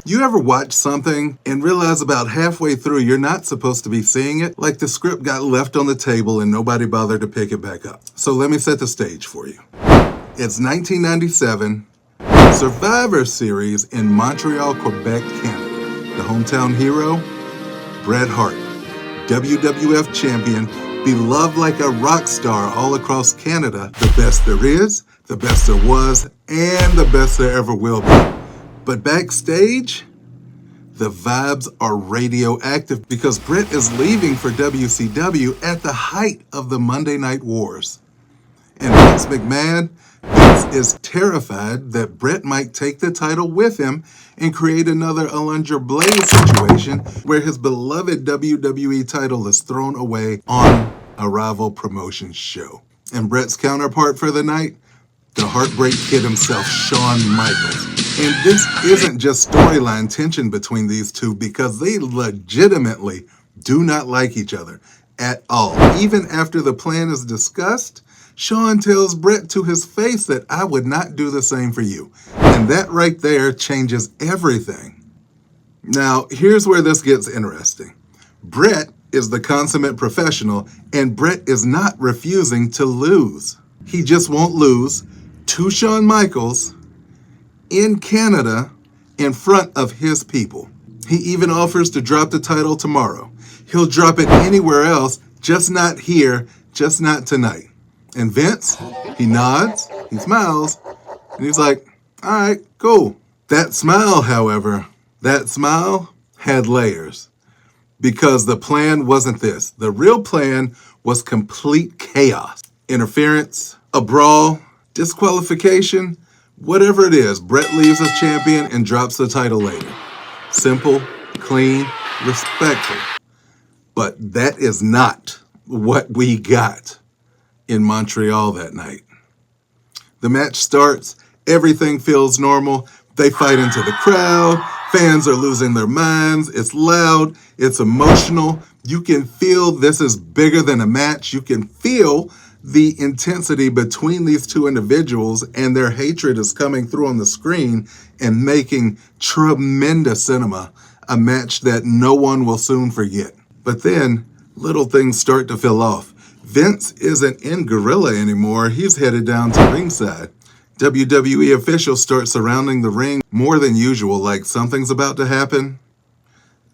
You ever watch something and realize about halfway through you're not supposed to be seeing it? Like the script got left on the table and nobody bothered to pick it back up. So let me set the stage for you. It's 1997, Survivor Series in Montreal, Quebec, Canada. The hometown hero, Bret Hart, WWF champion, beloved like a rock star all across Canada. The best there is, the best there was, and the best there ever will be. But backstage, the vibes are radioactive because Bret is leaving for WCW at the height of the Monday Night Wars. And Vince McMahon is terrified that Bret might take the title with him and create another Alundra Blaze situation where his beloved WWE title is thrown away on a rival promotion show. And Bret's counterpart for the night? The Heartbreak Kid himself, Shawn Michaels. And this isn't just storyline tension between these two because they legitimately do not like each other at all. Even after the plan is discussed, Shawn tells Bret to his face that I would not do the same for you. And that right there changes everything. Now, here's where this gets interesting. Bret is the consummate professional, and Bret is not refusing to lose. He just won't lose to Shawn Michaels in Canada in front of his people. He even offers to drop the title tomorrow. He'll drop it anywhere else, just not here, just not tonight. And Vince, he nods, he smiles, and he's like, all right, cool. That smile, however, that smile had layers because the plan wasn't this. The real plan was complete chaos. Interference, a brawl, disqualification, whatever it is, Bret leaves as champion and drops the title later. Simple, clean, respectful. But that is not what we got in Montreal that night. The match starts, everything feels normal. They fight into the crowd, fans are losing their minds, it's loud, it's emotional. You can feel this is bigger than a match. You can feel the intensity between these two individuals, and their hatred is coming through on the screen and making tremendous cinema, a match that no one will soon forget. But then little things start to feel off. Vince isn't in Gorilla anymore. He's headed down to ringside. WWE officials start surrounding the ring more than usual, like something's about to happen.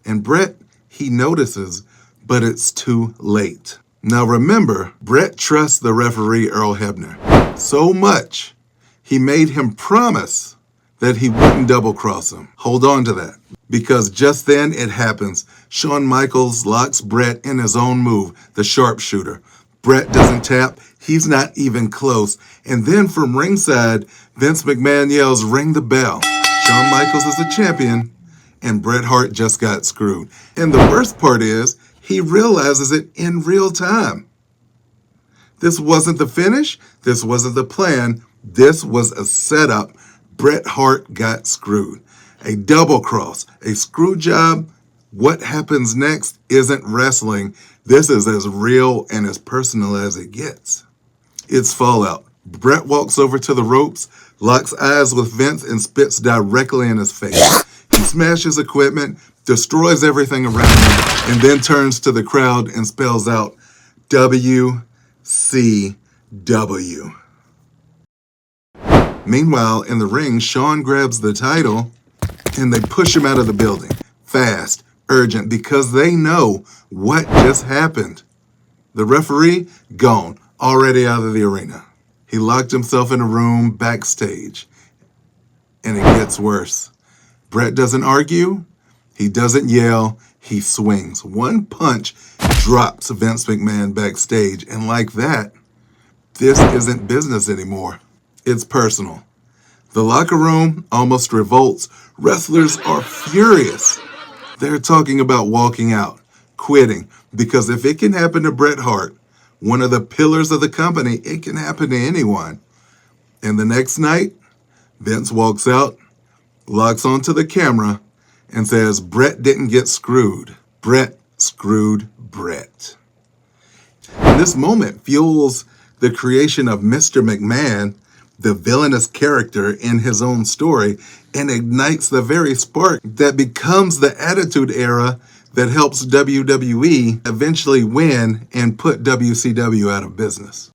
And Bret, he notices, but it's too late. Now remember, Bret trusts the referee Earl Hebner so much, he made him promise that he wouldn't double-cross him. Hold on to that, because just then it happens. Shawn Michaels locks Bret in his own move, the Sharpshooter. Bret doesn't tap, he's not even close. And then from ringside, Vince McMahon yells, ring the bell. Shawn Michaels is the champion, and Bret Hart just got screwed. And the worst part is, he realizes it in real time. This wasn't the finish. This wasn't the plan. This was a setup. Bret Hart got screwed. A double cross, a screw job. What happens next isn't wrestling. This is as real and as personal as it gets. It's fallout. Bret walks over to the ropes, locks eyes with Vince, and spits directly in his face. He smashes equipment, destroys everything around him, and then turns to the crowd and spells out WCW. Meanwhile, in the ring, Shawn grabs the title and they push him out of the building. Fast, urgent, because they know what just happened. The referee, gone, already out of the arena. He locked himself in a room backstage. And it gets worse. Bret doesn't argue. He doesn't yell, he swings. One punch drops Vince McMahon backstage, and like that, this isn't business anymore. It's personal. The locker room almost revolts. Wrestlers are furious. They're talking about walking out, quitting, because if it can happen to Bret Hart, one of the pillars of the company, it can happen to anyone. And the next night, Vince walks out, locks onto the camera, and says, Bret didn't get screwed. Bret screwed Bret. And this moment fuels the creation of Mr. McMahon, the villainous character in his own story and ignites the very spark that becomes the Attitude Era that helps WWE eventually win and put WCW out of business.